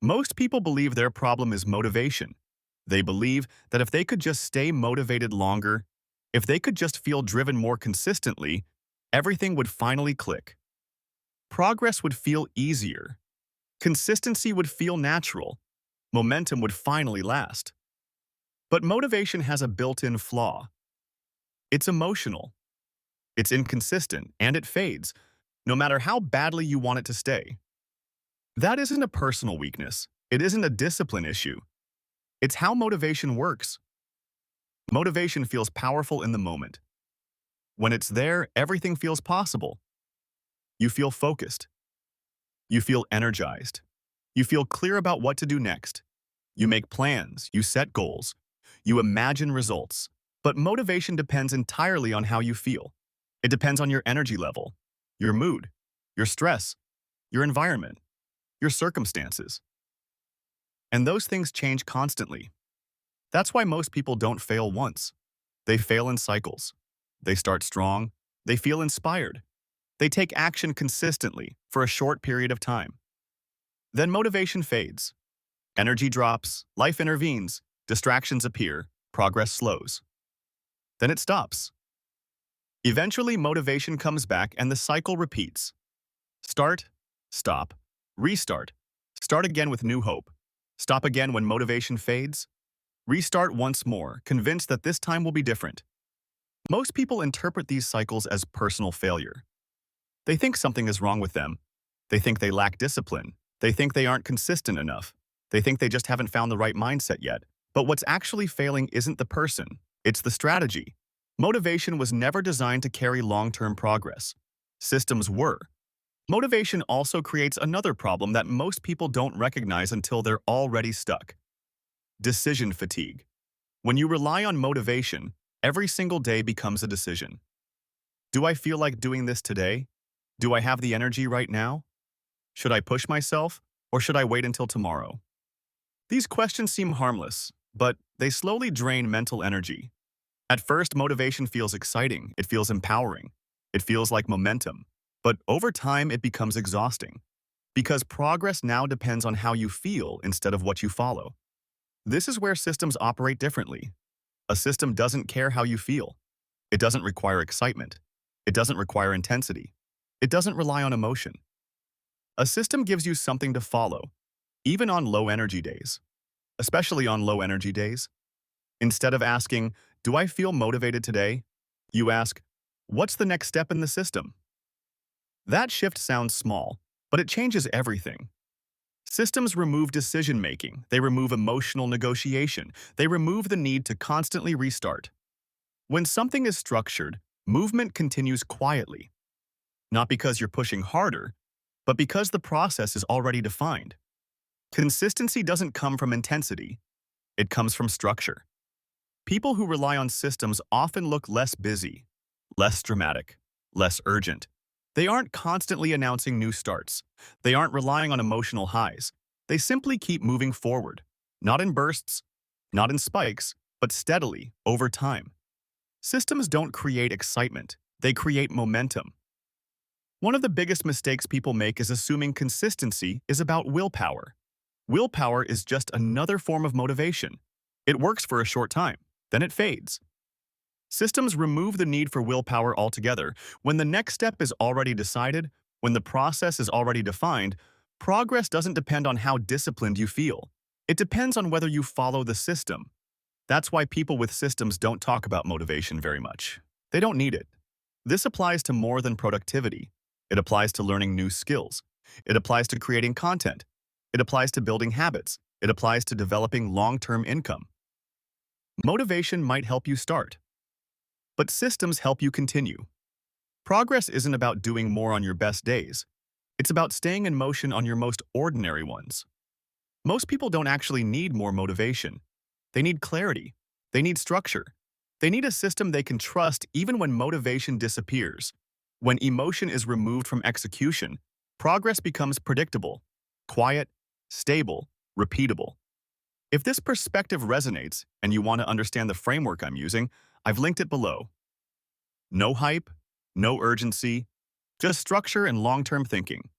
Most people believe their problem is motivation. They believe that if they could just stay motivated longer, if they could just feel driven more consistently, everything would finally click. Progress would feel easier. Consistency would feel natural. Momentum would finally last. But motivation has a built-in flaw. It's emotional. It's inconsistent, and it fades, no matter how badly you want it to stay. That isn't a personal weakness. It isn't a discipline issue. It's how motivation works. Motivation feels powerful in the moment. When it's there, everything feels possible. You feel focused. You feel energized. You feel clear about what to do next. You make plans. You set goals. You imagine results. But motivation depends entirely on how you feel. It depends on your energy level, your mood, your stress, your environment, your circumstances. And those things change constantly. That's why most people don't fail once. They fail in cycles. They start strong. They feel inspired. They take action consistently for a short period of time. Then motivation fades. Energy drops, life intervenes, distractions appear, progress slows. Then it stops. Eventually, motivation comes back and the cycle repeats. Start, stop, restart. Start again with new hope. Stop again when motivation fades. Restart once more, convinced that this time will be different. Most people interpret these cycles as personal failure. They think something is wrong with them. They think they lack discipline. They think they aren't consistent enough. They think they just haven't found the right mindset yet. But what's actually failing isn't the person, it's the strategy. Motivation was never designed to carry long-term progress. Systems were. Motivation also creates another problem that most people don't recognize until they're already stuck. Decision fatigue. When you rely on motivation, every single day becomes a decision. Do I feel like doing this today? Do I have the energy right now? Should I push myself, or should I wait until tomorrow? These questions seem harmless, but they slowly drain mental energy. At first, motivation feels exciting, it feels empowering, it feels like momentum. But over time, it becomes exhausting. Because progress now depends on how you feel instead of what you follow. This is where systems operate differently. A system doesn't care how you feel. It doesn't require excitement. It doesn't require intensity. It doesn't rely on emotion. A system gives you something to follow, even on low-energy days. Especially on low-energy days. Instead of asking, "Do I feel motivated today?" you ask, "What's the next step in the system?" That shift sounds small, but it changes everything. Systems remove decision-making, they remove emotional negotiation, they remove the need to constantly restart. When something is structured, movement continues quietly. Not because you're pushing harder, but because the process is already defined. Consistency doesn't come from intensity, it comes from structure. People who rely on systems often look less busy, less dramatic, less urgent. They aren't constantly announcing new starts. They aren't relying on emotional highs. They simply keep moving forward, not in bursts, not in spikes, but steadily over time. Systems don't create excitement. They create momentum. One of the biggest mistakes people make is assuming consistency is about willpower. Willpower is just another form of motivation. It works for a short time, then it fades. Systems remove the need for willpower altogether. When the next step is already decided, when the process is already defined, progress doesn't depend on how disciplined you feel. It depends on whether you follow the system. That's why people with systems don't talk about motivation very much. They don't need it. This applies to more than productivity. It applies to learning new skills. It applies to creating content. It applies to building habits. It applies to developing long-term income. Motivation might help you start, but systems help you continue. Progress isn't about doing more on your best days. It's about staying in motion on your most ordinary ones. Most people don't actually need more motivation. They need clarity. They need structure. They need a system they can trust even when motivation disappears. When emotion is removed from execution, progress becomes predictable, quiet, stable, repeatable. If this perspective resonates and you want to understand the framework I'm using, I've linked it below. No hype, no urgency, just structure and long-term thinking.